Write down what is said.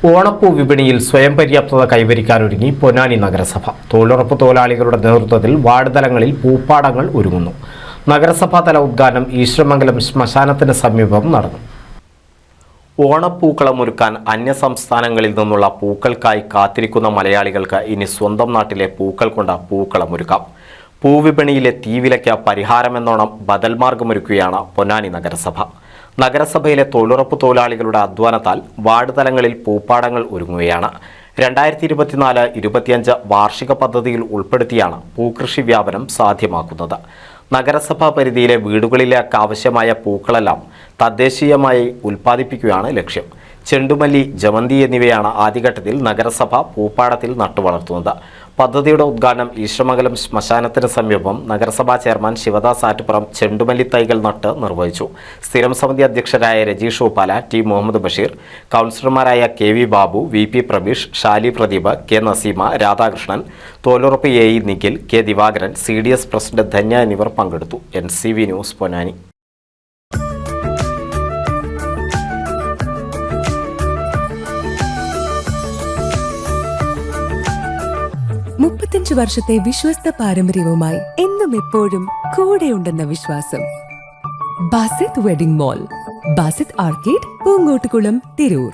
ഓണപ്പൂ വിപണിയിൽ സ്വയം പര്യാപ്തത കൈവരിക്കാനൊരുങ്ങി പൊന്നാനി നഗരസഭ. തൊഴിലുറപ്പ് തൊഴിലാളികളുടെ നേതൃത്വത്തിൽ വാർഡ് തലങ്ങളിൽ പൂപ്പാടങ്ങൾ ഒരുങ്ങുന്നു. നഗരസഭാ തല ഉദ്ഘാടനം ഈശ്വരമംഗലം ശ്മശാനത്തിന് സമീപം നടന്നു. ഓണപ്പൂക്കളമൊരുക്കാൻ അന്യസംസ്ഥാനങ്ങളിൽ നിന്നുള്ള പൂക്കൾക്കായി കാത്തിരിക്കുന്ന മലയാളികൾക്ക് ഇനി സ്വന്തം നാട്ടിലെ പൂക്കൾ കൊണ്ട് പൂക്കളമൊരുക്കാം. പൂവിപണിയിലെ തീവിലയ്ക്ക് പരിഹാരമെന്നോണം ബദൽ മാർഗമൊരുക്കുകയാണ് പൊന്നാനി നഗരസഭ. നഗരസഭയിലെ തൊഴിലുറപ്പ് തൊഴിലാളികളുടെ അധ്വാനത്താൽ വാർഡ് തലങ്ങളിൽ പൂപ്പാടങ്ങൾ ഒരുങ്ങുകയാണ്. 2024-25 വാർഷിക പദ്ധതിയിൽ ഉൾപ്പെടുത്തിയാണ് പൂക്കൃഷി വ്യാപനം സാധ്യമാക്കുന്നത്. നഗരസഭാ പരിധിയിലെ വീടുകളിലേക്ക് ആവശ്യമായ പൂക്കളെല്ലാം തദ്ദേശീയമായി ഉൽപ്പാദിപ്പിക്കുകയാണ് ലക്ഷ്യം. ചെണ്ടുമല്ലി, ജമന്തി എന്നിവയാണ് ആദ്യഘട്ടത്തിൽ നഗരസഭ പൂപ്പാടത്തിൽ നട്ടുവളർത്തുന്നത്. പദ്ധതിയുടെ ഉദ്ഘാടനം ഈശ്വരമംഗലം ശ്മശാനത്തിന് സമീപം നഗരസഭാ ചെയർമാൻ ശിവദാസ് ആറ്റുപുറം ചെണ്ടുമല്ലി തൈകൾ നട്ട് നിർവഹിച്ചു. സ്ഥിരം സമിതി അധ്യക്ഷരായ രജീഷ് ഉപ്പാല, ടി മുഹമ്മദ് ബഷീർ, കൗൺസിലർമാരായ K V Babu, V P Prabeesh, Shali Pradeep, K Naseema, Radhakrishnan, തൊഴിലുറപ്പ് A E Nikhil, K Divakaran, CDS president Dhanya എന്നിവർ പങ്കെടുത്തു. NCV news Ponnani. 35 വർഷത്തെ വിശ്വസ്ത പാരമ്പര്യവുമായി എന്നും എപ്പോഴും കൂടെയുണ്ടെന്ന വിശ്വാസം. Basith wedding mall, Basith arcade, Poonkottukulam, Tirur.